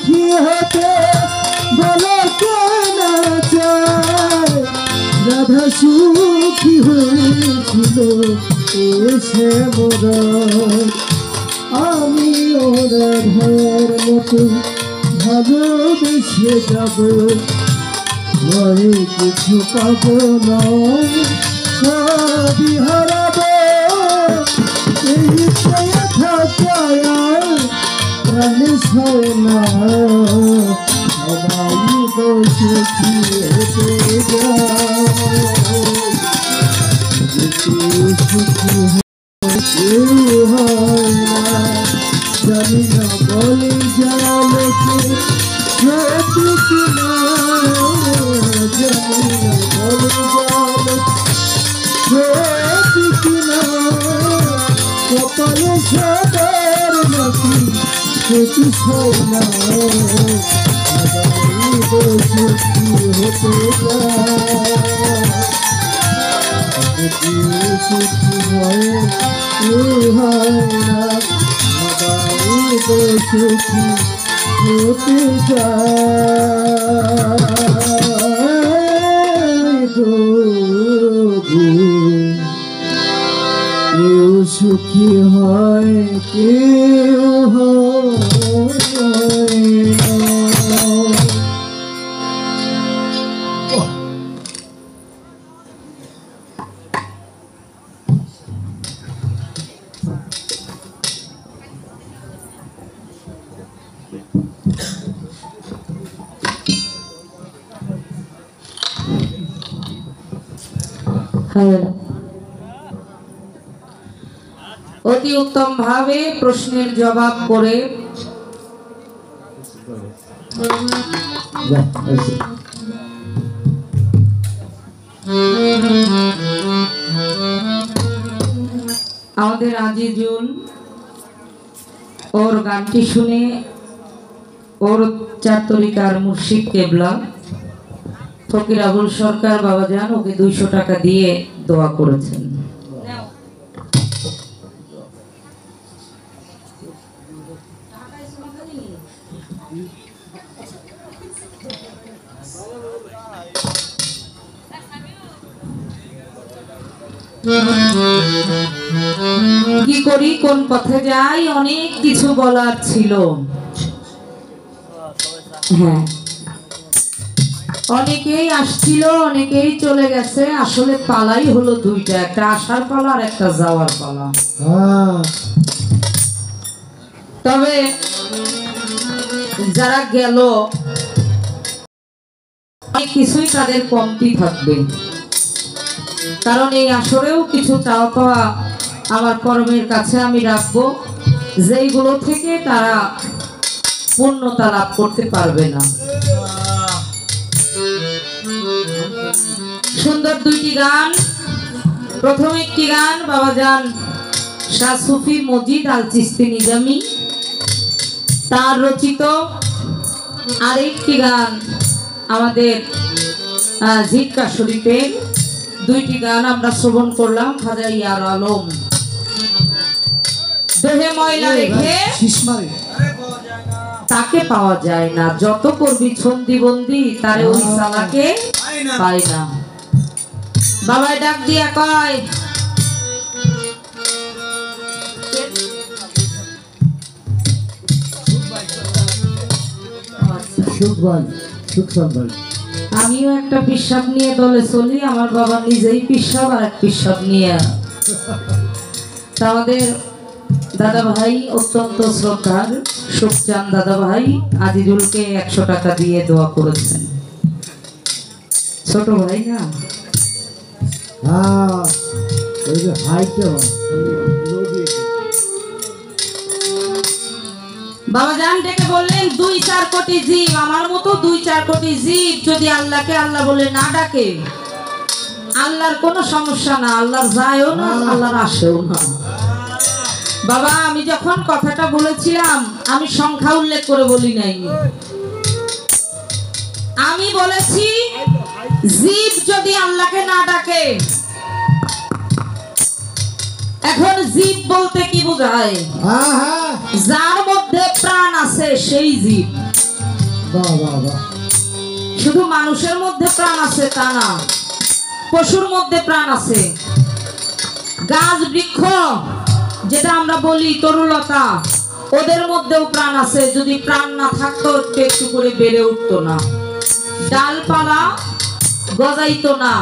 সুখী হতে বলো কেন চায় রাধা সুখী হয়েছিল এসে মোরা আমি রাধার মতো ভালোবেসে যাব ভয়ে কিছু পাব না সবই হারাবো এই থাকায় প্রাণে ছয় না সবাই বসে হতে যায় জানি না বলে যালোকে সত্যি কিনা জানি না বলে যালো সত্যি কিনা কপালে সবার নাকি সত্যি ছয় না সবাই বসে হতে যায় সুখী হয় না সবাই সুখী হতে যায় কেউ সুখী হয় কেউ হয় না। অতি উত্তম ভাবে প্রশ্নের জবাব করে আমাদের আজিজুল ওর গানটি শুনে ওর চার তরিকার মুর্শিদ কেবলা ফকির আবুল সরকার বাবাজান ওকে 200 টাকা দিয়ে দোয়া করেছেন। কি করি কোন পথে যাই অনেক কিছু বলার ছিল। হ্যাঁ, অনেকেই আসছিল অনেকেই চলে গেছে, আসলে পালাই হলো দুইটা, একটা আসার পালা আর একটা যাওয়ার পালা। তবে যারা গেল অনেক কিছুই তাদের কমতি থাকবে, কারণ এই আসরেও কিছু চাওয়া পাওয়া আমার কর্মের কাছে আমি রাখবো, যেইগুলো থেকে তারা পূর্ণতা লাভ করতে পারবে না। সুন্দর দুইটি গান। প্রথম একটি গান বাবাজান শাহ সুফি মজিদ আল চিস্তি নিজামি তার রচিত, আরেকটি গান আমাদের জিক্কা শরীফের। দুইটি গান আমরা শ্রবণ করলাম। খাজা ইয়ার আলম দেহে ময়লা রেখে তাকে পাওয়া যায় না, যত করবি ছন্দি বন্দি তারে ওই সালাকে পায় না। বাবাই ডাক দিয়া কয় আমিও একটা পিসাব নিয়ে দলে চলি, আমার বাবা নিজেই পিসাব আর এক পিসাব নিয়ে। আমাদের দাদা ভাই অত্যন্ত শ্রদ্ধার সুখচান দাদা ভাই আজিজুলকে 100 টাকা দিয়ে দোয়া করেছেন। ছোট ভাই না, বাবাজান ডেকে বললেন 2-4 কোটি জীব, আমার মতো 2-4 কোটি জীব যদি আল্লাহকে আল্লাহ বলে না ডাকে, আল্লাহর কোনো সমস্যা না, আল্লাহর যায়ও না, আল্লাহর আসেও না। বাবা আমি যখন কথাটা বলেছিলাম আমি সংখ্যা উল্লেখ করে বলি নাই, আমি বলেছি জীব যদি আল্লাহকে না ডাকে। এখন জীব বলতে কি বোঝায়? যার মধ্যে প্রাণ আছে সেই জীব। বাহ বাহ বাহ। শুধু মানুষের মধ্যে প্রাণ আছে তা না, পশুর মধ্যে প্রাণ আছে। গাছ বৃক্ষ যেটা আমরা বলি তরুলতা, ওদের মধ্যেও প্রাণ আছে। যদি প্রাণ না থাকতো একটু একটু করে বেড়ে উঠতো না, ডালপালা গজাইতো না।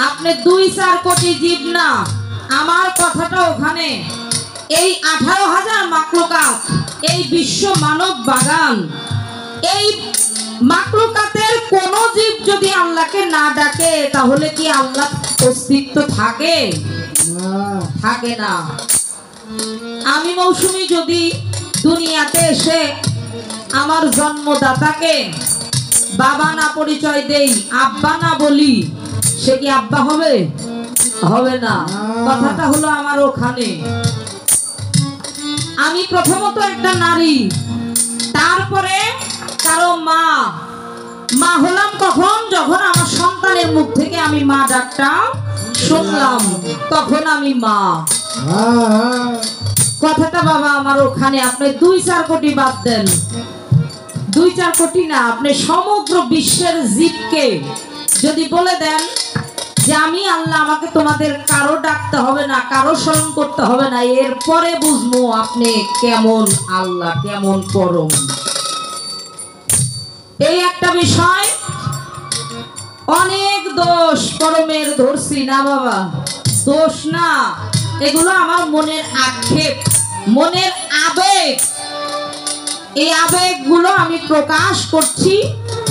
আপনি 2-4 কোটি জীব না, আমার কথাটা ওখানে। এই 18,000 মাকলুকাত, এই বিশ্ব মানব বাগান, এই মাকলুকাতের কোন জীব যদি আল্লাহকে না ডাকে তাহলে কি আল্লাহ অস্তিত্ব থাকে? থাকে না। আমি মৌসুমী যদি দুনিয়াতে এসে আমার জন্মদাতাকে বাবা না পরিচয় দেই, আব্বা না বলি, সে কি আব্বা হবে? হবে না। কথাটা হলো আমার ওখানে। আমি প্রথমত একটা নারী, তারপরে কারো মা। মা হলাম কখন? যখন আমার সন্তানের মুখ থেকে আমি মা ডাকটা শুনলাম, তখন আমি মা। কথাটা বাবা আমার ওখানে। আপনি 2-4 কোটি বাদ দেন, 2-4 কোটি না, আপনি সমগ্র বিশ্বের জীবকে যদি বলে দেন যে আমি আল্লাহ, আমাকে তোমাদের কারো ডাকতে হবে না, কারো স্মরণ করতে হবে না, এরপরে বুঝবো আপনি কেমন আল্লাহ, কেমন পরম। এই একটা বিষয়। অনেক দোষ পরমের ধরছি না বাবা, দোষ না, এগুলো আমার মনের আক্ষেপ, মনের আবেগ। এই আবেগগুলো আমি প্রকাশ করছি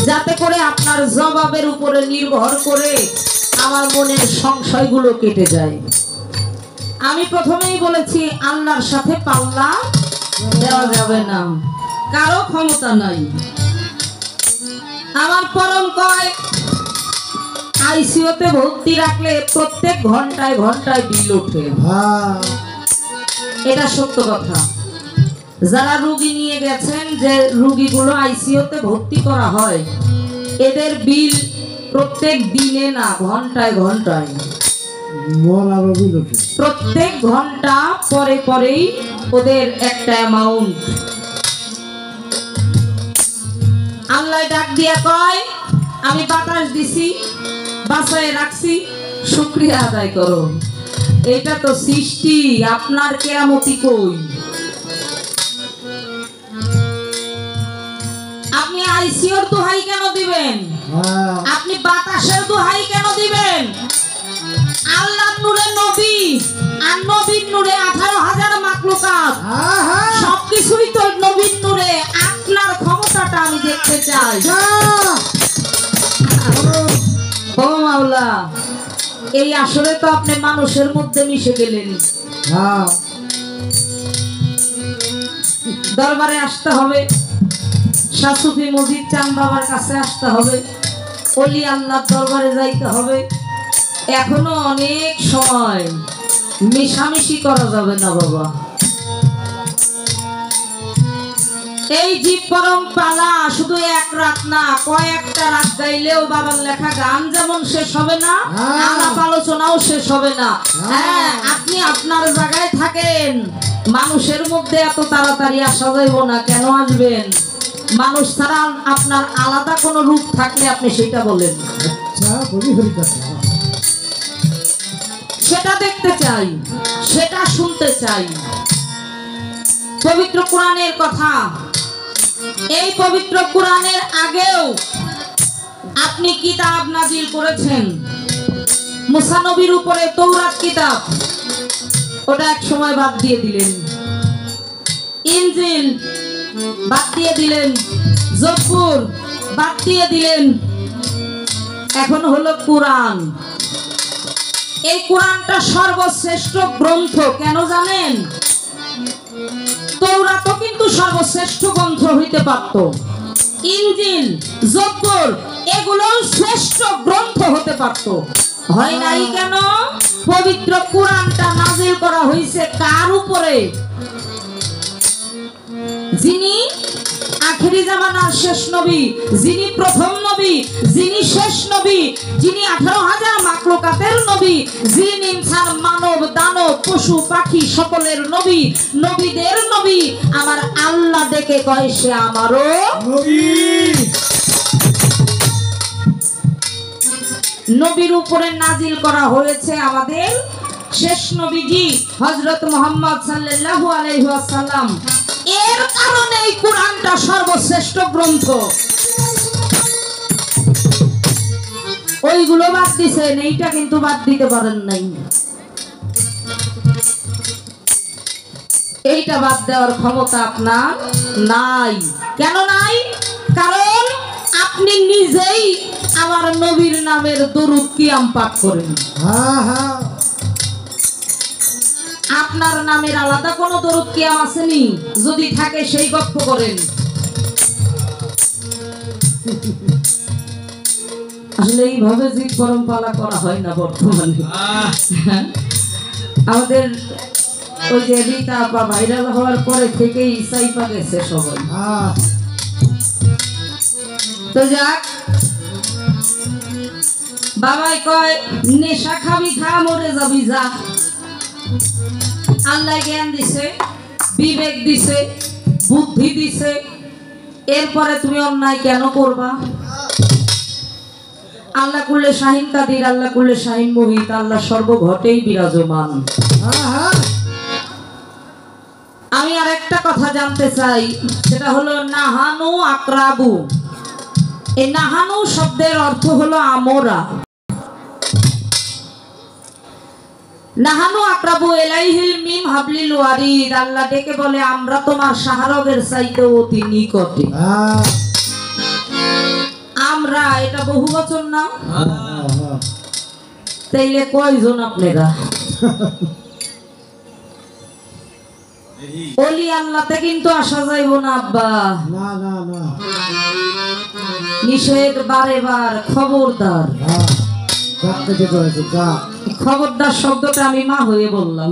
যাতে করে আপনার জবাবের উপরে নির্ভর করে আমার মনের সংশয়গুলো কেটে যায়। আমি প্রথমেই বলেছি আল্লাহর সাথে পাল্লা দেওয়া যাবে না, কারো ক্ষমতা নাই। আমার পরম কয় আইসিইউতে ভর্তি রাখলে প্রত্যেক ঘন্টায় ঘন্টায় বিল ওঠে। এটা সত্য কথা। যারা রোগী নিয়ে গেছেন, যে রোগীগুলো আইসিইউতে ভর্তি করা হয়, এদের বিল প্রত্যেক দিনে না, ঘন্টায় ঘন্টায়, প্রত্যেক ঘন্টা পরে পরেই ওদের একটা অ্যামাউন্ট। আল্লাহ ডাক দিয়া কয় আমি বাতাস দিছি, বাঁচায় রাখছি, শুকরিয়া আদায় করো। এটা তো সৃষ্টি, আপনার কেরামতি কই? আপনি আইসিইউর দোহাই কেন দিবেন? আপনি বাতাসের দোহাই কেন দিবেন? আল্লাহর নূরে নবী, আর নবীর নূরে 18,000 মাকলুকাত, সবকিছুই তো নবীর নূরে। আপনার ক্ষমতাটা আমি দেখতে চাই। ও মাওলা, এই আসলে তো আপনি মানুষের মধ্যে মিশে গেলেন। দরবারে আসতে হবে, শাসুফি মজিদ চান বাবার কাছে আসতে হবে, ওলি আল্লাহর দরবারে যাইতে হবে। এখনো অনেক সময়, মিশামিশি করা যাবে না বাবা। এই জীব পরম পালা শুধু এক রাত না, কয়েকটা রাত গাইলেও বাবার লেখা গান যেমন শেষ হবে না, আলাপ আলোচনাও শেষ হবে না। হ্যাঁ, আপনি আপনার জায়গায় থাকেন, মানুষের মধ্যে এত তাড়াতাড়ি আসা যাইব না। কেন আসবেন? মানুষ ছাড়া আপনার আলাদা কোনো রূপ থাকলে আপনি সেটা বলেন। সেটা দেখতে চাই, সেটা শুনতে চাই। পবিত্র কোরআনের কথা, এই পবিত্র কোরআনের আগেও আপনি কিতাব নাজিল করেছেন। মুসা নবীর উপরে তৌরাত কিতাব, ওটা এক সময় বাদ দিয়ে দিলেন। ইনজিল বাদ দিয়ে দিলেন, জবুর বাদ দিয়ে দিলেন, এখন হলো কোরআন। এই কোরআনটা সর্বশ্রেষ্ঠ গ্রন্থ। কেন জানেন? তৌরাতও কিন্তু সর্বশ্রেষ্ঠ গ্রন্থ হইতে পারত, ইনজিল, জবুর এগুলো শ্রেষ্ঠ গ্রন্থ হতে পারত, হয় নাই কেন? পবিত্র কোরআনটা নাজিল করা হয়েছে কার উপরে? যিনি আখেরি জামানার শেষ নবী, যিনি প্রথম নবী। নবী, যিনি শেষ নবী, যিনি 18,000 মাখলুকাতের নবী, জিন ইনসান মানব দানব পশু পাখি সকলের নবী, নবীদের নবী, আমার আল্লাহ ডেকে কয় সে আমারও নবী। নবীর উপরে নাজিল করা হয়েছে আমাদের শেষ নবীজি হযরত মুহাম্মদ সাল্লাল্লাহু আলাইহি ওয়াসাল্লাম। এর কারণে এই কোরআনটা সর্বশ্রেষ্ঠ গ্রন্থ। ওইগুলো বাদ দিছেন, এইটা কিন্তু বাদ দিতে পারেন নাই। এইটা বাদ দেওয়ার ক্ষমতা আপনার নাই। কেন নাই? কারণ আপনি নিজেই আমার নবীর নামের দরুদ কিয়াম পাঠ করেন। হ্যাঁ হ্যাঁ, আপনার নামের আলাদা কোনো দরুদ কিয়াম আসেনি? যদি থাকে সেই গপ্প করেন। আসলে এইভাবে জীব পরম্পরা করা হয় না বর্তমানে। আমাদের ওই যে রিতা বা ভাইরাল হওয়ার পরে থেকেই সাইপা গেছে সবাই। হ্যাঁ। তো যাক, বাবাই কয় নেশা খাবি খা, মরে যাবি যা। আল্লাহ জ্ঞান দিছে, বিবেক দিছে, বুদ্ধি দিছে, এরপরে তুমি অন্যায় কেন করবা? আল্লাহ কুল্লে শাহিন কাদির, আল্লাহ কুল্লে শাহিন মোহিত, আল্লাহ সর্বঘটেই বিরাজমান। আমি আর একটা কথা জানতে চাই, সেটা হলো নাহানু আকরাবু। এই নাহানু শব্দের অর্থ হলো আমরা। নাহানু আকরাবু ইলাইহিল মিম হাবলিল ওয়ারিদ। আল্লাহ ডেকে বলে আমরা তোমার শাহরগের চাইতে অতি নিকটে। আমরা, এটা বহুবচন না? তাইলে কয়জন আপনারা? ওলি আল্লাহতে কিন্তু আসা যাইব না আব্বা। না না না, নিষেধ বারে বার, খবরদার। খবরদার শব্দটা আমি মা হয়ে বললাম।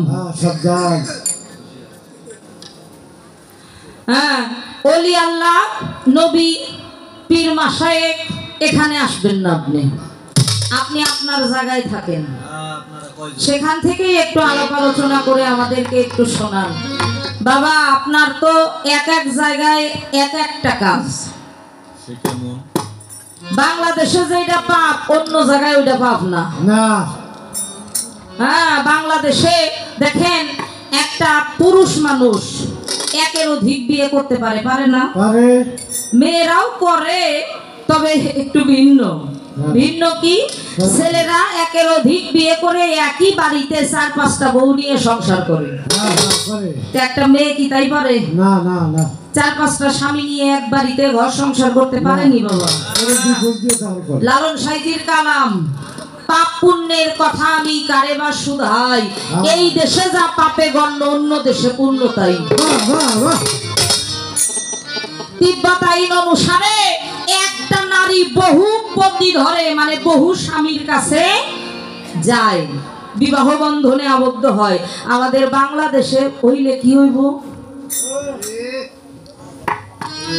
হ্যাঁ, ওলি আল্লাহ, নবী, পীর মাশায়েখ এখানে আসবেন না। আপনি আপনি আপনার জায়গায় থাকেন, সেখান থেকেই একটু আলাপ আলোচনা করে আমাদেরকে একটু শোনান। বাবা, আপনার তো এক এক জায়গায় এক একটা কাজ। বাংলাদেশে যেটা পাপ, অন্য জায়গায় ওইটা পাপ না। হ্যাঁ, বাংলাদেশে দেখেন একটা পুরুষ মানুষ একের অধিক বিয়ে করতে পারে, পারে না? মেয়েরাও করে, তবে একটু ভিন্ন। ভিন্ন কি? ছেলেরা একের অধিক বিয়ে করে একই বাড়িতে 4-5টা বউ নিয়ে সংসার করে। একটা মেয়ে কি তাই পারে? না না না, 4-5টা স্বামী নিয়ে এক বাড়িতে ঘর সংসার করতে পারেনি বাবা। লালন সাইজির কালাম, পাপ পুণ্যের কথা আমি কারে বা শুধাই, এই দেশে যা পাপে গণ্য অন্য দেশে পুণ্য তাই। তিব্বত আইন অনুসারে একটা নারী বহু পতি ধরে, মানে বহু স্বামীর কাছে যায়, বিবাহ বন্ধনে আবদ্ধ হয়। আমাদের বাংলাদেশে হইলে কি হইব?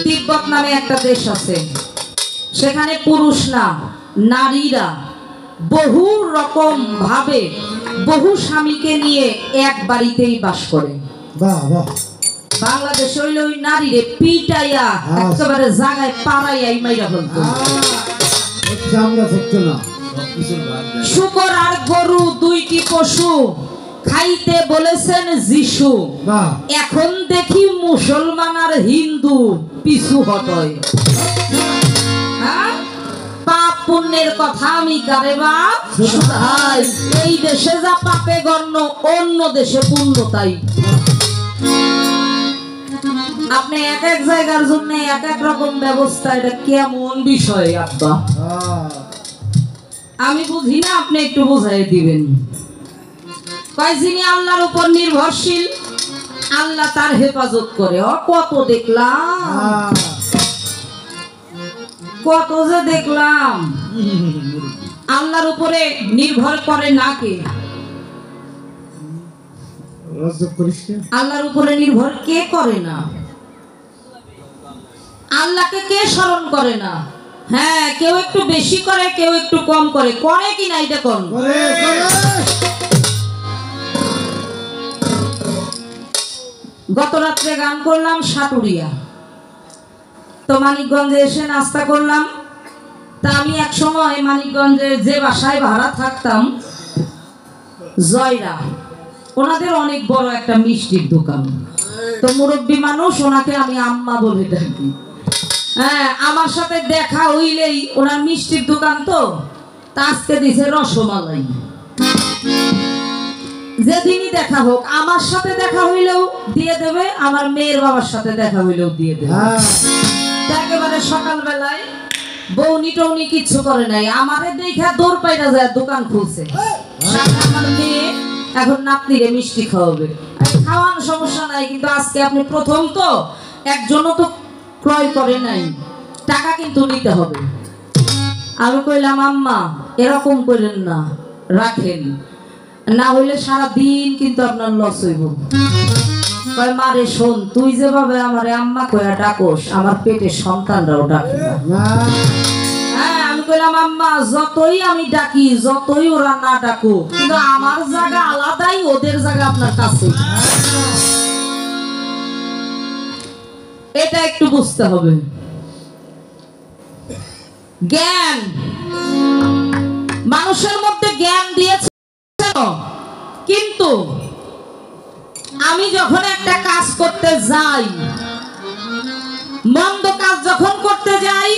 তিব্বত নামে একটা দেশ আছে, সেখানে পুরুষ না নারীরা বহু রকম ভাবে বহু স্বামীকে নিয়ে এক বাড়িতেই বাস করে। বাংলাদেশ হইলে ওই নারীরে পিটাইয়া একেবারে জায়গায় পাড়াইয়াই মাইরা ফেলতো। শুকর আর গরু দুইটি পশু খাইতে বলেছেন যিশু, এখন দেখি মুসলমান আর হিন্দু পিছু হটয়। পাপ পুণ্যের কথা আমি কারে বা শুধাই, এই দেশে যা পাপে গণ্য অন্য দেশে পুণ্য তাই। আপনি এক এক জায়গার জন্য এক এক রকম ব্যবস্থা, এটা কেমন বিষয় আব্বা? আমি বুঝি না, আপনি একটু বুঝাই দিবেন। কয় যিনি আল্লাহর উপর নির্ভরশীল, আল্লাহ তার হেফাজত করে। কত দেখলাম, কত যে দেখলাম। আল্লাহর উপরে নির্ভর করে না কে? আল্লাহর উপরে নির্ভর কে করে না? আল্লাহকে কে স্মরণ করে না? হ্যাঁ, কেউ একটু বেশি করে, কেউ একটু কম করে। করে কি না এটা কোন? গত রাত্রে গান করলাম সাটুরিয়া, তো মানিকগঞ্জে এসে নাস্তা করলাম। তা আমি এক সময় মানিকগঞ্জে যে বাসায় ভাড়া থাকতাম, জয়রা, ওনাদের অনেক বড় একটা মিষ্টির দোকান। তো মুরব্বী মানুষ, ওনাকে আমি আম্মা বলে ডাকি। হ্যাঁ, আমার সাথে দেখা হইলেই, ওনার মিষ্টির দোকান তো, তা আজকে দিছে রসমালাই। যেদিনই দেখা হোক, আমার সাথে দেখা হইলেও দিয়ে দেবে, আমার মেয়ের বাবার সাথে দেখা হইলেও দিয়ে দেবে। একেবারে সকালবেলায় বৌনি টৌনি কিচ্ছু করে নাই, আমারে দেখা দৌড় পাইরা যায় দোকান খুলছে। সাথে আমার মেয়ে এখন নাতনিরে মিষ্টি খাওয়াবে। খাওয়ানোর সমস্যা নাই, কিন্তু আজকে আপনি প্রথম তো, একজনও তো ক্রয় করে নাই, টাকা কিন্তু নিতে হবে। আমি কইলাম আম্মা এরকম করেন না, রাখেন, না হইলে সারা দিন কিন্তু আপনার লস হইব। কয় মারে শোন, তুই যেভাবে আমারে আম্মা কইয়া ডাকোস, আমার পেটে সন্তানরাও ডাকে না। হ্যাঁ, আমি কইলাম আম্মা যতই আমি ডাকি, যতই ওরা না ডাকুক, কিন্তু আমার জায়গা আলাদাই, ওদের জায়গা আপনার কাছে। এটা একটু বুঝতে হবে। জ্ঞান, মানুষের মধ্যে জ্ঞান দিয়েছে, কিন্তু আমি যখন একটা কাজ করতে যাই, মন্দ কাজ যখন করতে যাই,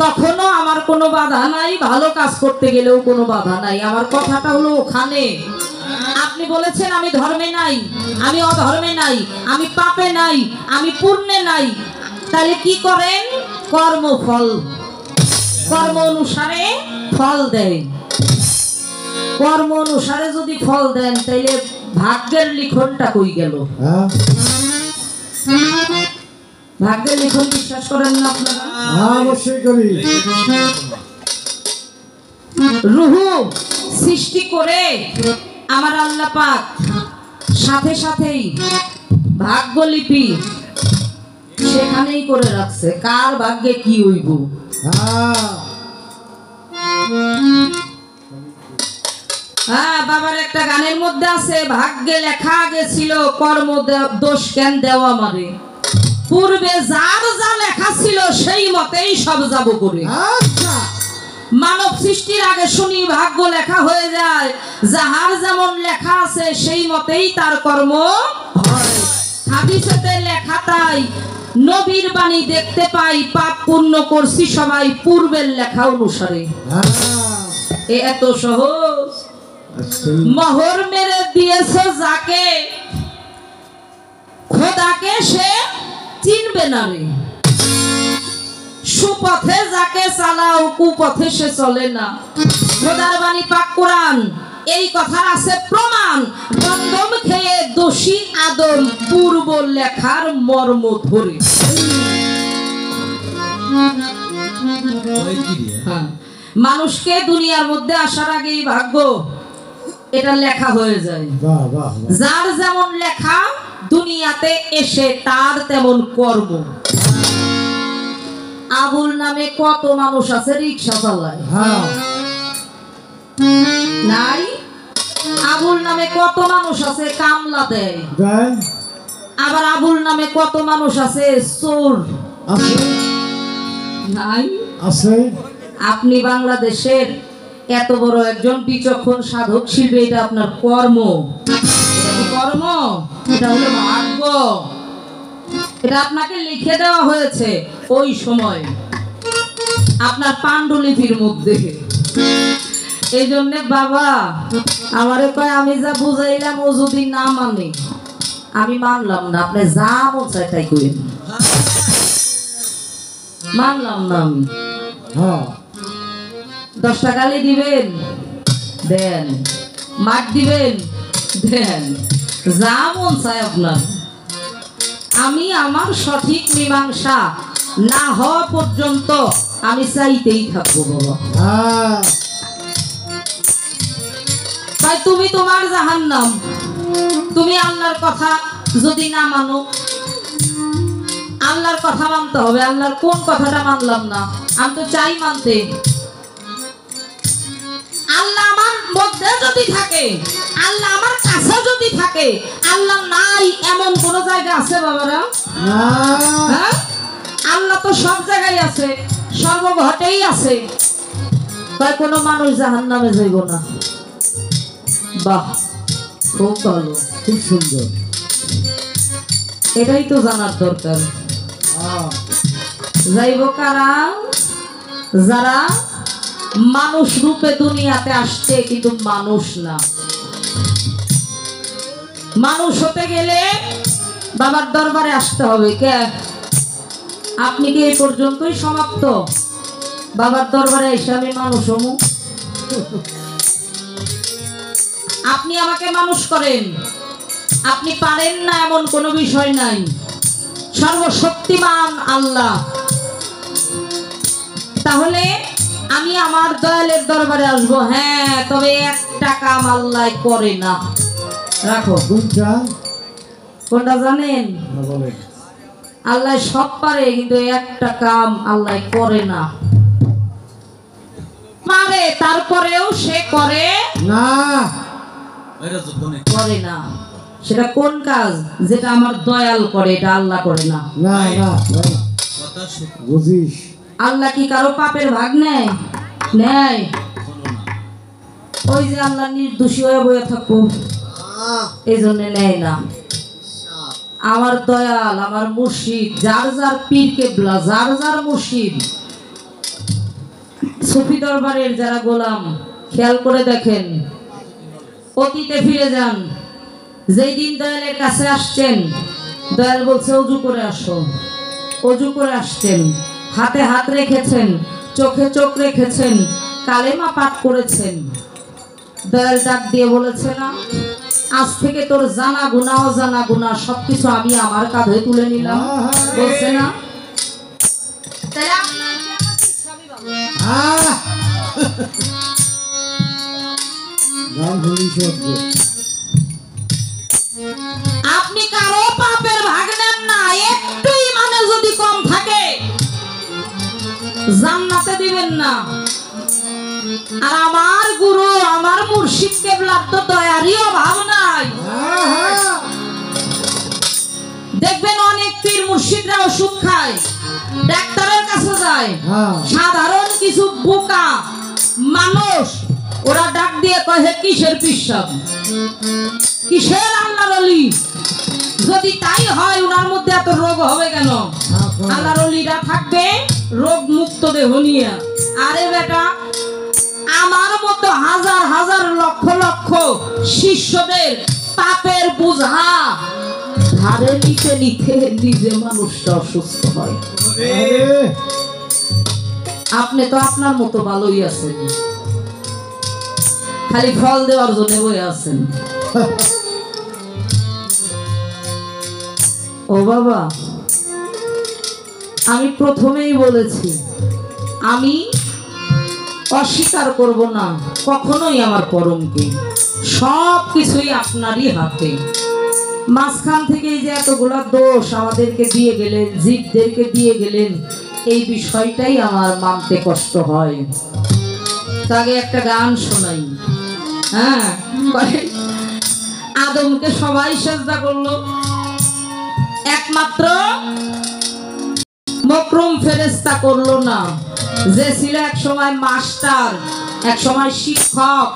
তখনও আমার কোনো বাধা নাই, ভালো কাজ করতে গেলেও কোনো বাধা নাই। আমার কথাটা হলো ওখানে। আপনি বলেছেন আমি ধর্মে নাই, আমি অধর্মে নাই, আমি পাপে নাই, আমি পুণ্যে নাই, তাহলে কি করেন? কর্মফল, কর্ম অনুসারে ফল দেয়। কর্ম অনুসারে যদি ফল দেন, তাইলে ভাগ্যের লিখনটা কই গেল? ভাগ্যের লিখন বিশ্বাস করেন না আপনারা? অবশ্যই করি। রুহু সৃষ্টি করে আমার আল্লাহ পাক সাথে সাথেই ভাগ্যলিপি সেখানেই করে রাখছে, কার ভাগ্যে কি হইব। হ্যাঁ, বাবার একটা গানের মধ্যে আছে, ভাগ্যে লেখা গেছিল কর্ম দোষ কেন দেওয়া মারে, পূর্বে যার যা লেখা ছিল সেই মতেই সব যাব করে। মানব সৃষ্টির আগে শুনি ভাগ্য লেখা হয়ে যায়, যাহার যেমন লেখা আছে সেই মতেই তার কর্ম হয়। হাদিসেতে লেখা তাই, নবীর বাণী দেখতে পাই, পাপ পুণ্য করছি সবাই পূর্বের লেখা অনুসারে। এত সহজ। মোহর মেরে দিয়েছে যাকে, খোদাকে সে চিনবে না রে। সুপথে যাকে চালাও, কুপথে সে চলে না। খোদার বাণী পাক কোরআন, এই কথার আছে প্রমাণ। গন্ধম খেয়ে দোষী আদম পূর্ব লেখার মর্ম ধরে। মানুষকে দুনিয়ার মধ্যে আসার আগেই ভাগ্য এটা লেখা হয়ে যায়। যার যেমন লেখা, দুনিয়াতে এসে তার তেমন কর্ম। আবুল নামে কত মানুষ আছে রিক্সা চালায়, নাই? আবুল নামে কত মানুষ আছে কামলা দেয়, আবার আবুল নামে কত মানুষ আছে চোর, নাই? আপনি বাংলাদেশের এত বড় একজন বিচক্ষণ সাধক শিল্পী, এটা আপনার কর্ম। কর্ম, এটা হলো ভাগ্য। এটা আপনাকে লিখে দেওয়া হয়েছে ওই সময় আপনার পাণ্ডুলিপির মধ্যে। এই জন্য বাবা আমারে কয়, আমি যা বুঝাইলাম ও যদি না মানে, আমি মানলাম না। আপনি যা মন চায় তাই করেন, মানলাম না আমি। 10 টাকা দিবেন, দেন। মাঠ দিবেন, দেন। যা মন চায় আপনার। আমি আমার সঠিক মীমাংসা না হওয়া পর্যন্ত আমি চাইতেই থাকবো বাবা। তাই তুমি তোমার জাহান্নাম, তুমি আল্লাহর কথা যদি না মানো, আল্লাহর কথা মানতে হবে। আল্লাহর কোন কথাটা মানলাম না? আমি তো চাই মানতে। আল্লাহ আমার মধ্যে যদি থাকে, আল্লাহ আমার কাছে যদি থাকে, আল্লাহ নাই এমন কোন জায়গা আছে বাবারা? হ্যাঁ, আল্লাহ তো সব জায়গায় আছে, সর্বঘটেই আছে। তাই কোনো মানুষ জাহান্নামে যাইব না। বাহ, খুব ভালো, খুব সুন্দর। এটাই তো জানার দরকার। যাইব কারা? যারা মানুষ রূপে দুনিয়াতে আসছে কিন্তু মানুষ না। মানুষ হতে গেলে বাবার দরবারে আসতে হবে। কে আপনি কি এই পর্যন্তই সমাপ্ত? বাবার দরবারে এসে আমি মানুষ হমু? আপনি আমাকে মানুষ করেন, আপনি পারেন না এমন কোনো বিষয় নাই। সর্বশক্তিমান আল্লাহ। তাহলে আমি আমার দয়ালের দরবারে আসবো। হ্যাঁ, তবে একটা কাম আল্লাহ করে না। রাখো। কোনটা জানেন? আল্লাহ সব পারে, কিন্তু একটা কাম আল্লাহ করে না। পারে, তারপরেও সে করে না। করে না। সেটা কোন কাজ? যেটা আমার দয়াল করে, এটা আল্লাহ করে না। না না, বুঝিস? আল্লাহ কি কারো পাপের ভাগ নেয়? নেয়। ওই যে আল্লাহ নির্দোষী হয়ে বয়ে থাকবো, এই জন্য নেয় না। আমার দয়াল, আমার মুর্শিদ, যার যার পীর কেবলা, যার যার মুর্শিদ, সুফি দরবারের যারা গোলাম, খেয়াল করে দেখেন, অতীতে ফিরে যান। যেই দিন দয়ালের কাছে আসছেন, দয়াল বলছে অজু করে আসো। অজু করে আসছেন, হাতে হাত রেখেছেন, চোখে চোখ রেখেছেন, কালেমা পাঠ করেছেন। দয়াল ডাক দিয়ে বলেছে না, আজ থেকে তোর জানা গুনাহ অজানা গুনাহ সবকিছু আমি আমার কাঁধে তুলে নিলাম। বলছে না? তাহলে আপনার আপনি কারো পাপের ভাগ নেন না। একটু ইমানে যদি কম থাকে জান্নাতে দিবেন না। আর আমার গুরু, আমার মুর্শিদ কেবলার তো দয়ারই অভাব নাই। দেখবেন অনেক পীর মুর্শিদরা ওষুধ খায়, ডাক্তারের কাছে যায়। সাধারণ কিছু বোকা মানুষ ওরা ডাক দিয়ে কয় কিসের পিসাব, কিসের আল্লাহর ওলি। যদি তাই হয়, ওনার মধ্যে এত রোগ হবে কেন? আল্লাহর ওলিরা থাকবে রোগ মুক্ত দেহ নিয়ে। আরে বেটা, আমার মতো হাজার হাজার লক্ষ লক্ষ শিষ্যদের পাপের বোঝা ধারে নিতে নিতে নিজে মানুষটা অসুস্থ হয়। আপনি তো আপনার মতো ভালোই আছেন, খালি ফল দেওয়ার জন্য বয়ে আছেন। ও বাবা, আমি প্রথমেই বলেছি, আমি অস্বীকার করব না কখনোই আমার পরমকে। সব কিছুই আপনারই হাতে। মাঝখান থেকে এই যে এতগুলা দোষ আমাদেরকে দিয়ে গেলেন, জীবদেরকে দিয়ে গেলেন, এই বিষয়টাই আমার মানতে কষ্ট হয়। তাকে একটা গান শোনাই। হ্যাঁ, আদমকে সবাই সেজদা করলো, একমাত্র মকরুম ফেরেশতা করলো না, যে ছিল এক সময় মাস্টার, এক সময় শিক্ষক।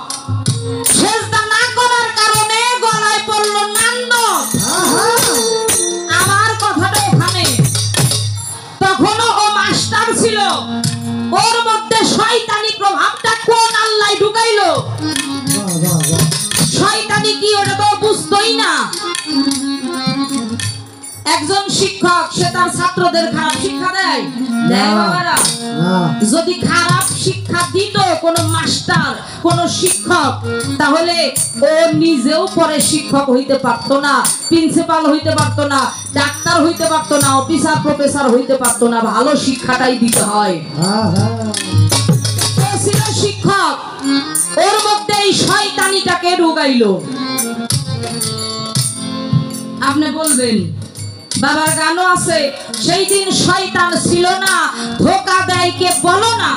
সেজদা না করার কারণে গলায় পড়লো নান্দ। আমার কথাটা ওখানে, তখনও ও মাস্টার ছিল, ওর মধ্যে শয়তানি প্রভাবটা কোন আল্লাহ ঢুকাইলো? শয়তানি কি ওটা তো বুঝতোই না। একজন শিক্ষক, সে তার ছাত্রদের খারাপ শিক্ষা দেয়? দেয় বাবারা? যদি খারাপ শিক্ষা দিত কোন মাস্টার, কোন শিক্ষক, তাহলে ও নিজেও পরে শিক্ষক হইতে পারতো না, প্রিন্সিপাল হইতে পারতো না, ডাক্তার হইতে পারতো না, অফিসার প্রফেসর হইতে পারতো না। ভালো শিক্ষাটাই দিতে হয়। ও ছিল শিক্ষক, ওর মধ্যে এই শয়তানিটাকে ঢুকাইলো। আপনি বলবেন বাবার গানও আছে, সেই দিন শয়তান ছিল না, ধোকা দেয় কে বলো না,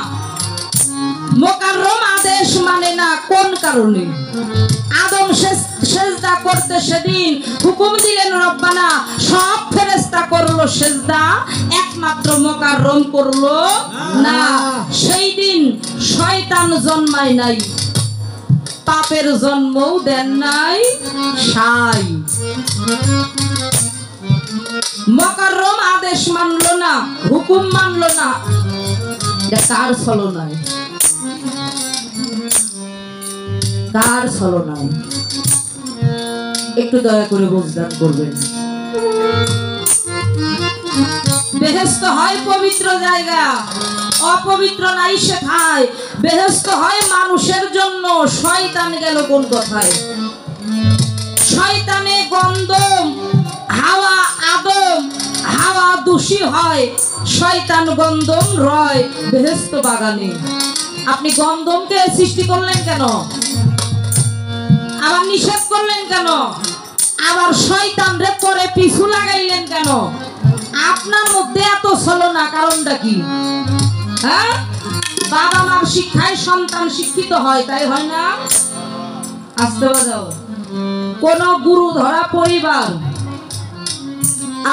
মোকাররম আদেশ মানে না কোন কারণে? আদম সেজদা করতে সেদিন হুকুম দিলেন রব্বানা, সব ফেরেশতা করলো সেজদা, একমাত্র মোকাররম করলো না। সেই দিন শয়তান জন্মায় নাই, পাপের জন্মও দেন নাই সাই। মোকাররম আদেশ মানলো না, হুকুম মানলো না, এটা কার ছলনায়? কার ছলনায়? একটু দয়া করে বুঝদান করবেন। বেহেশত হয় পবিত্র জায়গা, অপবিত্র নাই সেথায়। বেহেশত হয় মানুষের জন্য, শয়তান গেল কোন কথায়? শয়তানে গন্ধম, হাওয়া আদম, হাওয়া দোষী হয়, শয়তান গন্ধম রয় বেহেশত বাগানে। আপনি গন্ধমকে সৃষ্টি করলেন কেন? আবার নিষেধ করলেন কেন? আবার শয়তান রে পরে পিছু লাগাইলেন কেন? আপনার মধ্যে এত ছলনা, কারণটা কি? হ্যাঁ, বাবা মার শিক্ষায় সন্তান শিক্ষিত হয়, তাই হয় না? আসতে বাজাও। কোন গুরু ধরা পরিবার,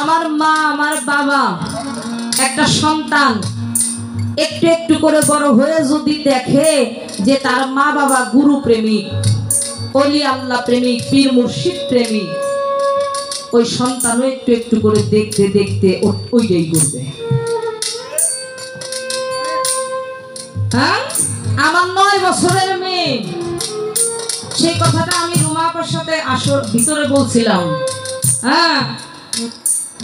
আমার মা আমার বাবা, একটা সন্তান একটু একটু করে বড় হয়ে যদি দেখে যে তার মা বাবা গুরু প্রেমিক, ওলি আল্লাহ প্রেমিক, পীর মুর্শিদ প্রেমিক, ওই সন্তানও একটু একটু করে দেখতে দেখতে ওইটাই করবে। হ্যাঁ, আমার 9 বছরের মেয়ে, সেই কথাটা আমি রুমা আপার সাথে আসর ভিতরে বলছিলাম। হ্যাঁ,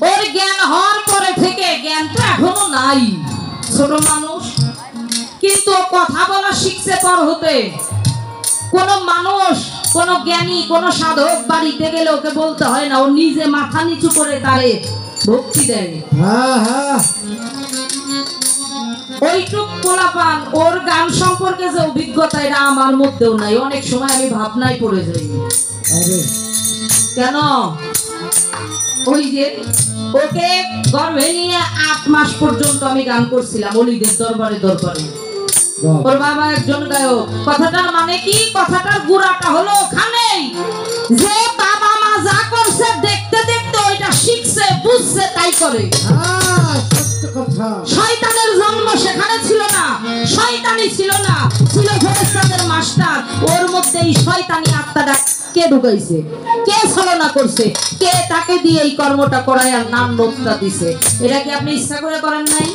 ওর জ্ঞান হওয়ার পরে থেকে, জ্ঞান তো এখনো নাই, ছোট মানুষ, কিন্তু কথা বলা শিখছে পর হতে। কোন মানুষ, কোন জ্ঞানী, কোন সাধক বাড়িতে গেলে ওকে বলতে হয় না, ও নিজে মাথা নিচু করে তারে ভক্তি দেয়। ওইটুক পোলাপান, ওর গান সম্পর্কে যে অভিজ্ঞতা, এটা আমার মধ্যেও নাই। অনেক সময় আমি ভাবনায় পড়ে যাই, কেন? ওই যে ওকে গর্ভে নিয়ে 8 মাস পর্যন্ত আমি গান করছিলাম অলিদের দরবারে দরবারে। ওর বাবা একজন গায়ক। কথাটার মানে কি? কথাটার গুড়াটা হলো ওখানেই যে বাবা মা যা করছে দেখতে দেখতে ওইটা শিখছে, বুঝছে, তাই করে। শয়তানের জন্ম সেখানে ছিল না, শয়তানি ছিল না, ছিল ফেরেশতাদের মাস্টার। ওর মধ্যে এই শয়তানি আত্মাটা কে ঢুকাইছে? কে ছলনা করছে? কে তাকে দিয়ে এই কর্মটা করায় আর নাম লোকটা দিছে? এটা কি আপনি ইচ্ছা করে করেন নাই?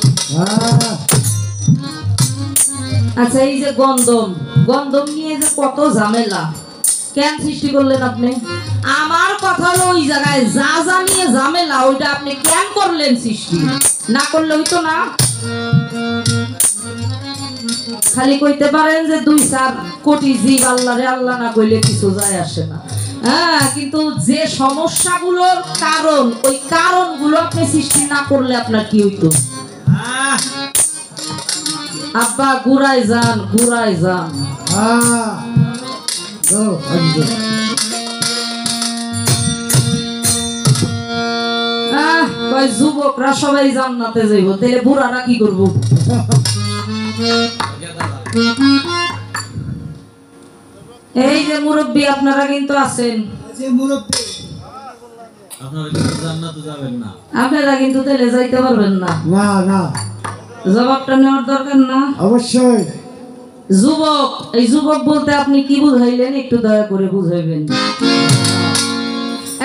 আচ্ছা, এই যে গন্ধম, গন্ধম নিয়ে যে কত ঝামেলা, কেন সৃষ্টি করলেন আপনি? আমার কথা হলো ওই জায়গায় যা যা নিয়ে ঝামেলা, ওইটা আপনি কেন করলেন সৃষ্টি? না করলে হইতো না। খালি কইতে পারেন যে 2-4 কোটি জীব আল্লাহরে আল্লাহ না কইলে কিছু যায় আসে না। হ্যাঁ, কিন্তু যে সমস্যাগুলোর কারণ, ওই কারণগুলো আপনি সৃষ্টি না করলে আপনার কি হইতো? আব্বা ঘুরায় যান, ঘুরায় যান। যুবকরা সবাই জান্নাতে যাইব, তাহলে বুড়ারা কি করবো? এই যে মুরব্বী আপনারা কিন্তু আছেন, আপনারা কিন্তু তাহলে যাইতে পারবেন না। না না, জবাবটা নেওয়ার দরকার না? অবশ্যই। যুবক, এই যুবক বলতে আপনি কি বুঝাইলেন একটু দয়া করে বুঝাইবেন।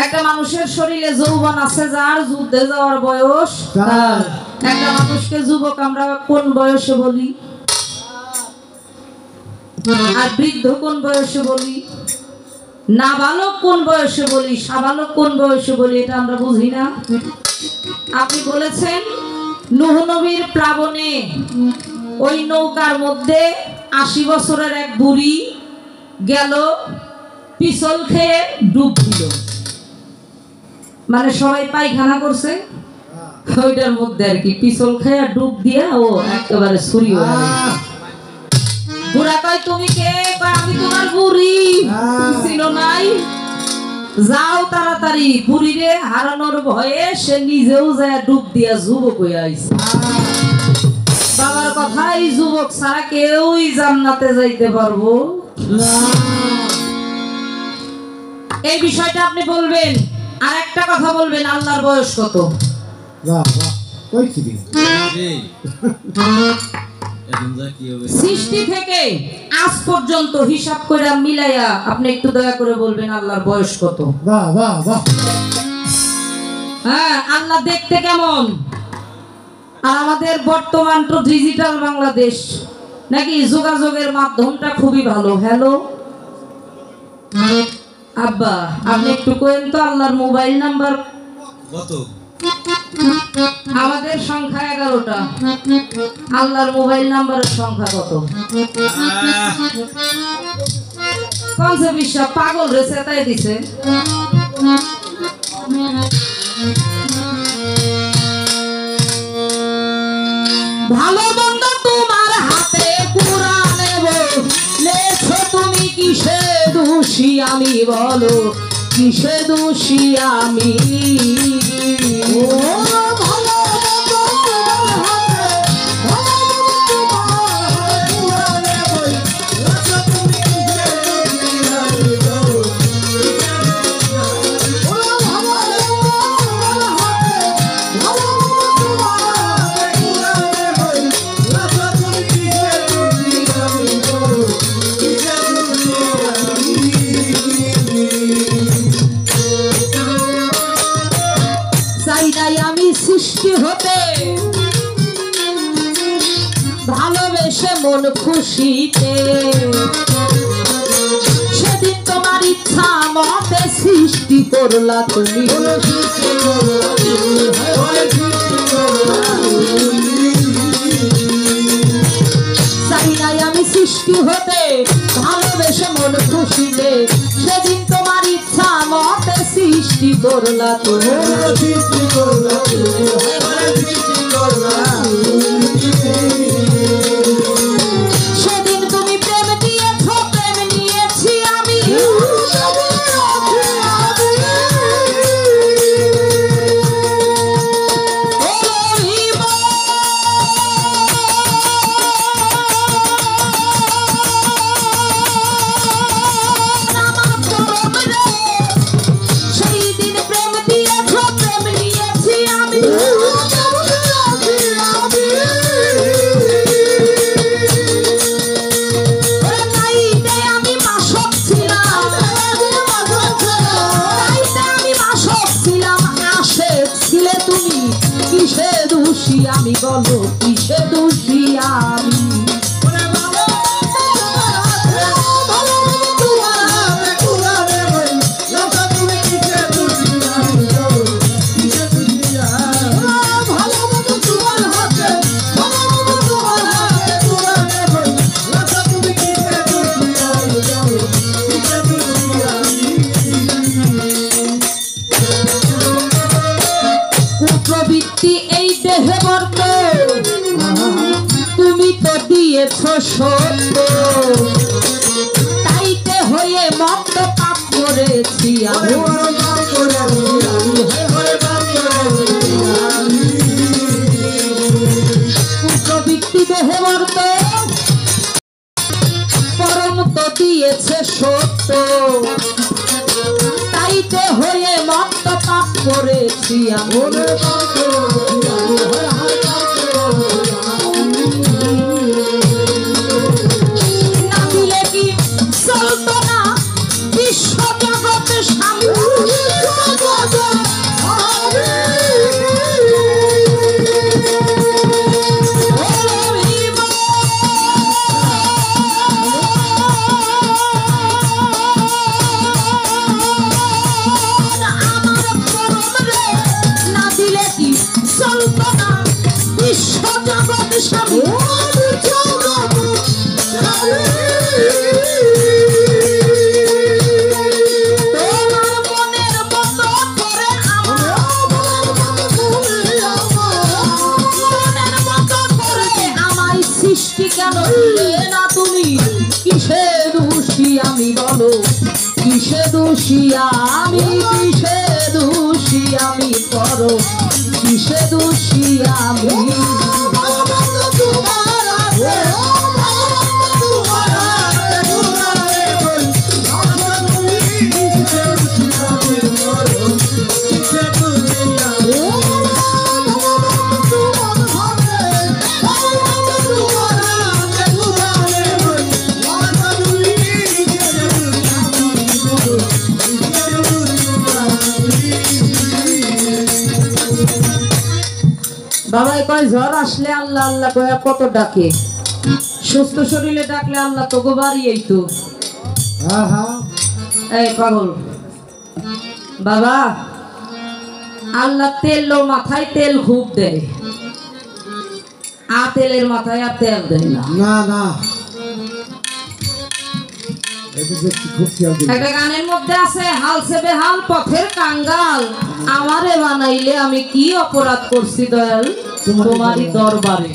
একটা মানুষের শরীরে যৌবন আছে যার, যুদ্ধে যাওয়ার বয়স তার। একটা মানুষকে যুবক আমরা কোন বয়সে বলি? আর বৃদ্ধ কোন বয়সে বলি? নাবালক কোন বয়সে বলি? সাবালক কোন বয়সে বলি? এটা আমরা বুঝি না। আপনি বলেছেন নূহ নবীর প্লাবনে ওই নৌকার মধ্যে 80 বছরের এক বুড়ি গেল, পিছল খেয়ে ডুব দিল। মানে সবাই পায়খানা করছে ওইটার মধ্যে আর কি, পিছল খেয়ে ডুব দিয়ে ও একেবারে ছুরি হয়ে গেল। বুড়া কয় তুমি কে? আমি তোমার বুড়ি, ছিল নাই। যাও তাড়াতাড়ি, বুড়িরে হারানোর ভয়ে সে নিজেও যায় ডুব দিয়া যুবক হয়ে আইছে। বাবার কথাই যুবক ছাড়া কেউই জান্নাতে যাইতে পারবো না। এই বিষয়টা আপনি বলবেন। আর একটা কথা বলবেন, আল্লাহর বয়স কত? সৃষ্টি থেকে আজ পর্যন্ত হিসাব করে মিলাইয়া আপনি একটু দয়া করে বলবেন আল্লাহর বয়স কত? হ্যাঁ, আল্লাহ দেখতে কেমন? আর আমাদের বর্তমান তো ডিজিটাল বাংলাদেশ, নাকি যোগাযোগের মাধ্যমটা খুবই ভালো। হ্যালো আব্বা, আপনি একটু কইেন তো আল্লাহর মোবাইল নাম্বার কত? আমাদের সংখ্যা 11টা, আল্লাহর মোবাইল নাম্বারের সংখ্যা কত? কনসে বিশ্বাস পাগল রে সেটাই দিছে। ভালো মন্দ তোমার হাতে কুরআনে লেখো, তুমি কিসে দোষী আমি বলো, কিসে দোষী আমি? আমি সৃষ্টি হতে ভালোবেসে মন খুশিতে, সেদিন তোমার ইচ্ছা মতে সৃষ্টি করলা তুমি। চাই নাই আমি সৃষ্টি হতে ভালোবেসে মন খুশিতে, সেদিন তোমার ইচ্ছা মতে সৃষ্টি করলা তুমি। সেদিন তুমি প্রেম দিয়েছ, প্রেম নিয়েছি আমি। আমি বলো কিসে দোষী আমি? প্রবৃত্তি এই দেহে বর্ত তুমি তো দিয়েছ সত্য, তাইতে হয়ে মত পাপ করেছি আমি। প্রবৃত্তি দেহে বর্ত পরম তো দিয়েছে সত্য, তাইতে হয়ে মত পাপ করেছি আমি। না দিলে কি চলতো না বিশ্ব জগৎ স্বামী? সৃষ্টি কেন না তুমি, কিসে দোষী আমি বলো, কিসে দোষী আমি, কিসে দোষী আমি, পরম কিসে দোষী আমি। বাবাই কয় ঝড় আসলে আল্লাহ আল্লাহ কয় কত ডাকে, সুস্থ শরীরে ডাকলে আল্লাহ তো বাড়িয়েই তো। এই পাগল বাবা, আল্লাহ তেল মাথায় তেল খুব দেয়, আর তেলের মাথায় আর তেল দেয় না। না একটা গানের মধ্যে আছে, হাল সে বেহাল পথের কাঙ্গাল, আমারে বানাইলে আমি কি অপরাধ করছি দয়াল তোমারই দরবারে।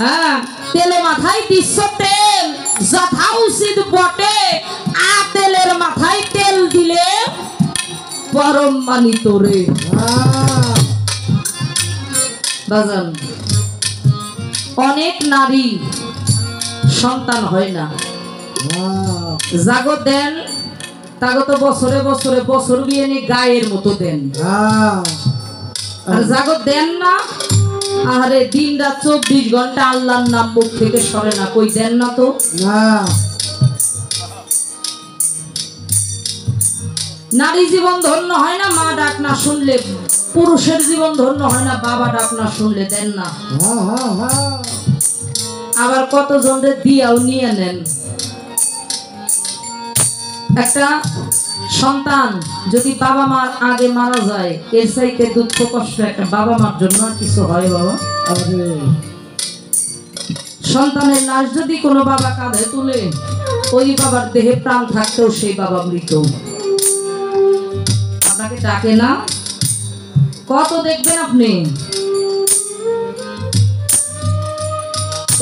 হ্যাঁ, তেলে মাথায় দিচ্ছ তেল, যথা উচিত বটে, আর তেলের মাথায় তেল দিলে পরম মানি তোরে। বাজান, অনেক নারী সন্তান হয় না, জাগো দেন তাগো তো বছরে বছরে বছর বিয়ে নি গায়ের মতো দেন, আর জাগো দেন না, আরে দিন রাত 24 ঘন্টা আল্লাহর নাম মুখ থেকে সরে না, কই দেন না তো। নারী জীবন ধন্য হয় না মা ডাক না শুনলে, পুরুষের জীবন ধন্য হয় না বাবা ডাক না শুনলে, দেন না। আবার কতজনরে দিয়াও নিয়ে নেন। একটা সন্তান যদি বাবা মার আগে মারা যায়, এর চাইতে দুঃখ কষ্ট একটা বাবা মার জন্য আর কিছু হয় বাবা? সন্তানের লাশ যদি কোনো বাবা কাঁধে তুলে, ওই বাবার দেহে প্রাণ থাকতেও সেই বাবা মৃত। আপনাকে ডাকে না, কত দেখবেন আপনি।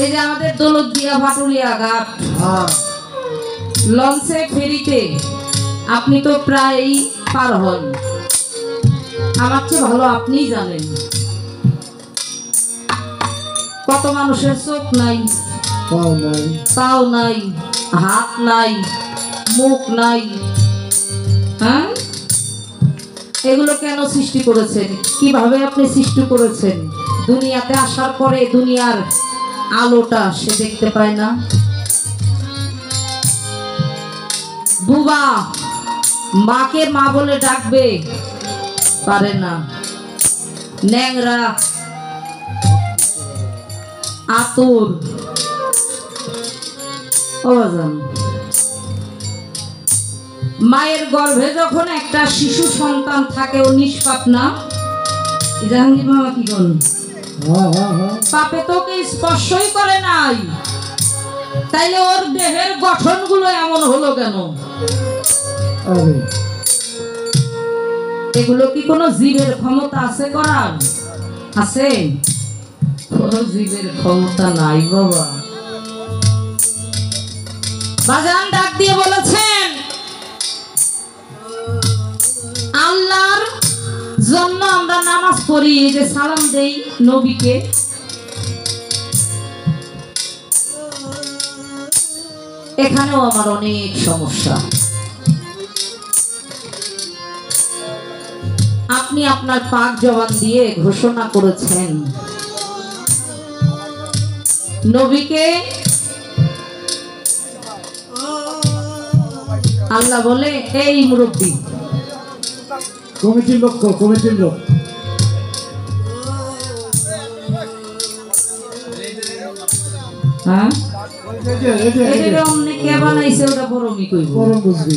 এই যে আমাদের দৌলতদিয়া ভাটুরিয়া ঘাট লঞ্চে ফেরিতে আপনি তো প্রায় পার হন, আমার চেয়ে ভালো আপনিই জানেন কত মানুষের চোখ নাই, পাও নাই, হাত নাই, মুখ নাই। হ্যাঁ, এগুলো কেন সৃষ্টি করেছেন, কিভাবে আপনি সৃষ্টি করেছেন? দুনিয়াতে আসার পরে দুনিয়ার আলোটা সে দেখতে পায় না। বুবা মাকে মা বলে ডাকবে পারে না, ন্যাংরা আতুর মায়ের গর্ভে যখন একটা শিশু সন্তান থাকে, ও নিষ্পাপ না? জাহাঙ্গীর মামা কি বলেন? পাপে তোকে স্পর্শই করে নাই, তাইলে ওর দেহের গঠনগুলো এমন হলো কেন? এগুলো কি কোনো জীবের ক্ষমতা আছে করার? আছে? কোনো জীবের ক্ষমতা নাই বাবা। বাজান ডাক দিয়ে বলেছেন, আল্লাহর জন্য আমরা নামাজ পড়ি, যে সালাম দেই নবীকে, এখানেও আমার অনেক সমস্যা। আপনি আপনার পাক জবান দিয়ে ঘোষণা করেছেন নবীকে, আল্লাহ বলে এই মুরব্বী কমিটির লোক, কমিটির লোক হ্যাঁ এটা অমনি কে বানাইছে, ওটা বড়মি কইব, বড় বুঝবি।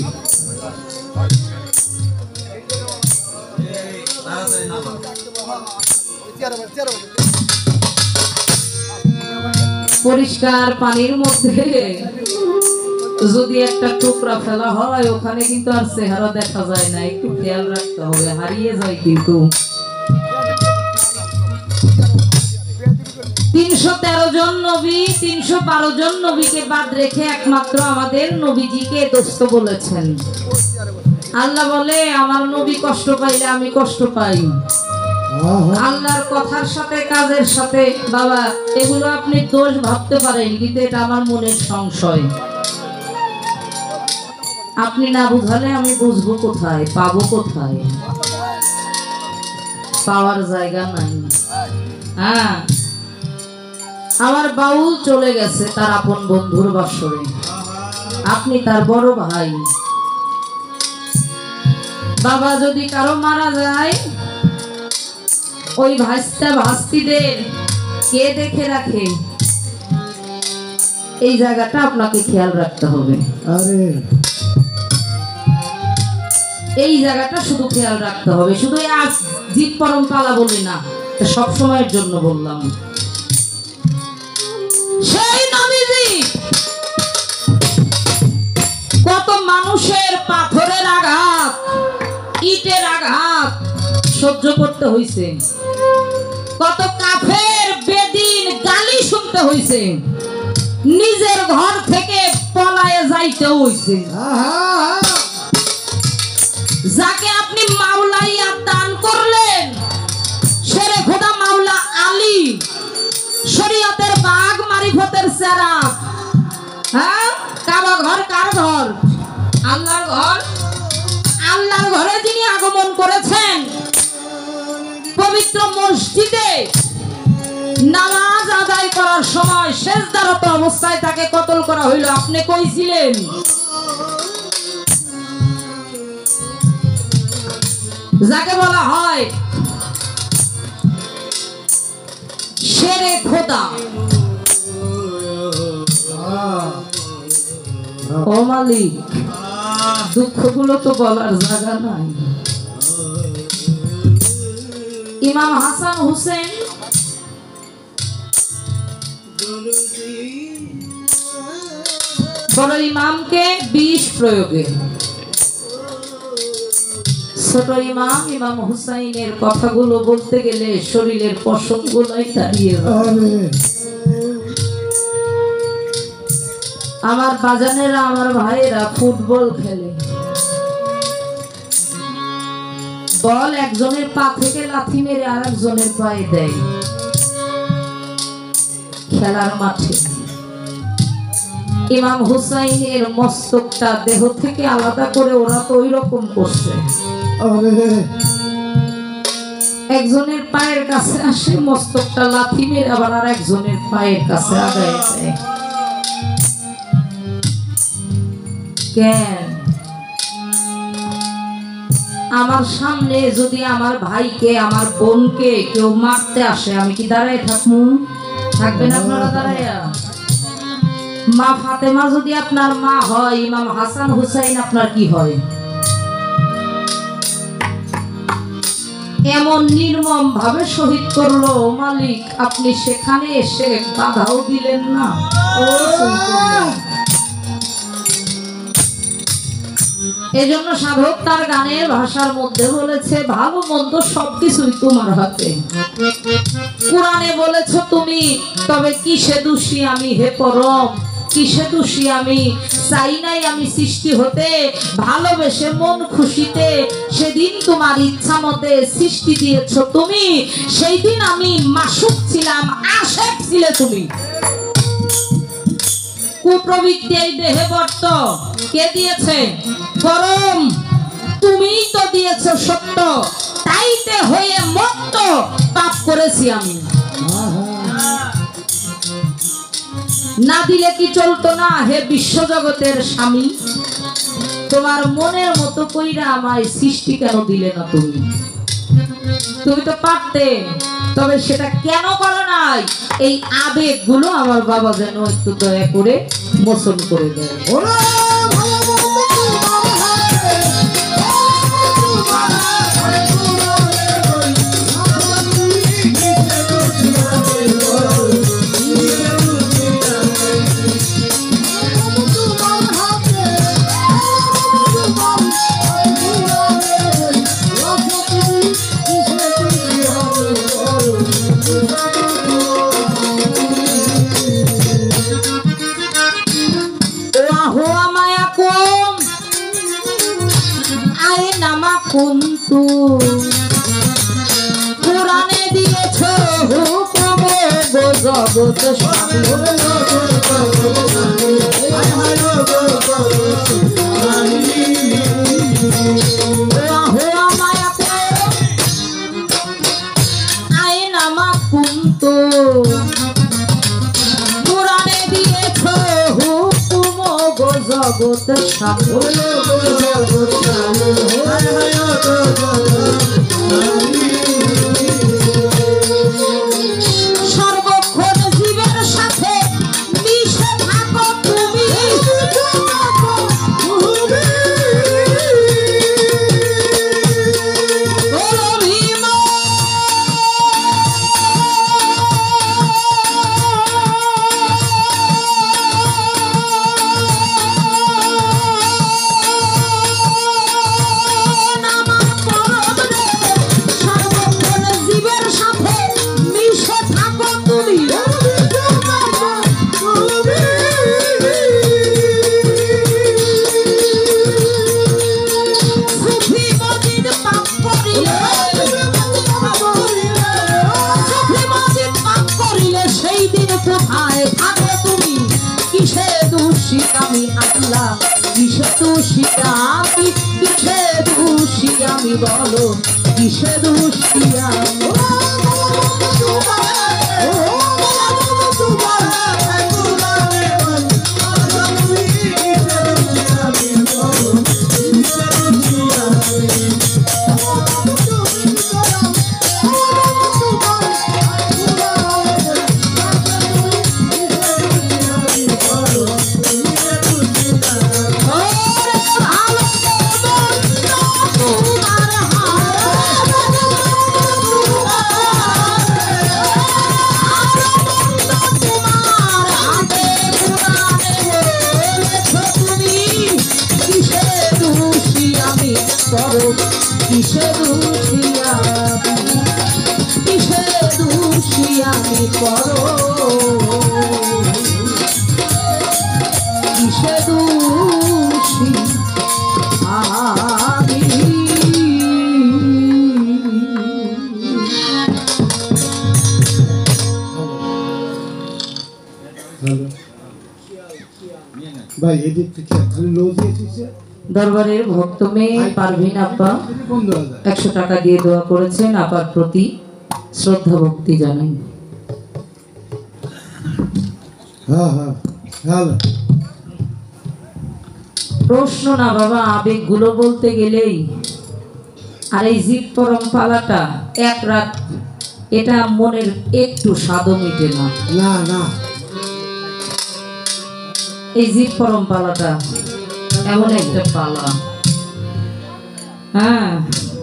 পরিষ্কার পানির মধ্যে যদি একটা টুকরা ফেলা হয়, ওখানে কিন্তু আর চেহারা দেখা যায় না, একটু খেয়াল রাখতে হবে, হারিয়ে যায়। কিন্তু 313 জন নবী, 312 জন নবীকে বাদ রেখে একমাত্র আমাদের নবীজিকে দোস্ত বলেছেন। আল্লাহ বলে আমার নবী কষ্ট পাইলে আমি কষ্ট পাই। আল্লাহর কথার সাথে কাজের সাথে বাবা এগুলো আপনি দোষ ভাবতে পারেন, কিন্তু এটা আমার মনের সংশয়। আপনি না বুঝালে আমি বুঝবো কোথায়, পাবো কোথায়? পাওয়ার জায়গা নাই। হ্যাঁ, আমার বাউল চলে গেছে তার আপন বন্ধুর বাসরে, আপনি তার বড় ভাই। বাবা যদি কারো মারা যায়, ওই ভাস্তা ভাস্তিদের কে দেখে রাখে? এই জায়গাটা আপনাকে খেয়াল রাখতে হবে। এই জায়গাটা শুধু খেয়াল রাখতে হবে। শুধু আজ জীব পরম পালা বলি না, সব সময়ের জন্য বললাম। সেই নবীজি কত মানুষের পাথরের আঘাত, ইটের আঘাত সহ্য করতে হয়েছে, কত কাফের বেদিন গালি শুনতে হয়েছে, নিজের ঘর থেকে পলায়ে যাইতে হয়েছে। যাকে আপনি মাওলাইয়া দান করলেন, শেরে খোদা মাওলা আলী, শরীয়তের বাগ মারিফতের সেরা। হ্যাঁ, কাবা ঘর কার ঘর? আল্লাহর ঘর। আল্লাহর ঘরে যিনি আগমন করেছেন, পবিত্র মসজিদে নামাজ আদায় করার সময় সেজদারত অবস্থায় তাকে কতল করা হইল, আপনি কই ছিলেন? যাকে বলা হয় শেরে খোদা। ও মালিক, দুঃখগুলো তো বলার জায়গা নাই। ইমাম হাসান হুসেন বড় ইমামকে বিষ প্রয়োগে, ছোট ইমাম ইমাম হুসাইনের কথাগুলো বলতে গেলে শরীরের পশমগুলোই দাঁড়িয়ে যাবে। আমার বাজানেরা, আমার ভাইয়েরা ফুটবল খেলে, বল একজনের পা থেকে লাথি মেরে আর একজনের পায়ে দেয় খেলার মাঠে। ইমাম হুসাইনের মস্তকটা দেহ থেকে আলাদা করে ওরা তো ওই রকম করছে। একজনের পায়ের কাছে আসে, মস্তকটা লাথি মেরে আবার আর একজনের পায়ের কাছে আগায় দেয়। কেন? আমার সামনে যদি আমার ভাইকে, আমার বোনকে কেউ মারতে আসে, আমি কি দাঁড়ায় থাকবো? থাকবেন আপনারা দাঁড়াইয়া? মা ফাতেমা যদি আপনার মা হয়, ইমাম হাসান হুসাইন আপনার কি হয়? এমন নির্মম ভাবে শহীদ করলো মালিক, আপনি সেখানে এসে বাধাও দিলেন না। এজন্য সাধক তার গানের ভাষার মধ্যে বলেছে, ভালো মন্দ সবকিছুই তোমার হাতে। কোরআনে বলেছ তুমি, তবে কিসে দোষী আমি হে পরম, কিসে দোষী আমি? চাই নাই আমি সৃষ্টি হতে, ভালোবেসে মন খুশিতে সেদিন তোমার ইচ্ছা মতে সৃষ্টি দিয়েছ তুমি। সেই দিন আমি মাসুক ছিলাম, আশেক ছিলে তুমি। কুপ্রবৃত্তি এই দেহে বর্ত কে দিয়েছে? পরম তুমিই তো দিয়েছ সত্য, তাইতে হয়ে মত্ত পাপ করেছি আমি। না দিলে কি চলতো না হে বিশ্বজগতের স্বামী? তোমার মনের মতো কইরা আমায় সৃষ্টি কেন দিলে না তুমি? তুমি তো পারতে, তবে সেটা কেন করো নাই? এই আবেগগুলো আমার বাবা যেন একটু দয়া করে মোচন করে দেয়। কুন্তু কোরআনে দিয়েছ হুকুম গো জগৎ স্বামী কোরআনে দিয়েছ হুকুম গো জগৎ সর্বক্ষণ জীবের সাথে মিশে থাকো তুমি আমি আল্লাহ কিসে দোষী আমি কিসে দোষী আমি বলো কিসে দোষী আমি কিসে দোষী আমি করো কিসে দোষী আমি ভাই এদিক থেকে খালি লো দিয়েছিস দরবারের ভক্ত মেয়ে পারভিন আপা 100 টাকা দিয়ে দোয়া করেছেন আপার প্রতি শ্রদ্ধা ভক্তি জানাই প্রশ্ন না বাবা আবেগগুলো বলতে গেলেই আর এই জীব পরম পালাটা এক রাত এটা মনের একটু স্বাদও মিটে না না না এই জীব পরম পালাটা এমন একটা পালা হ্যাঁ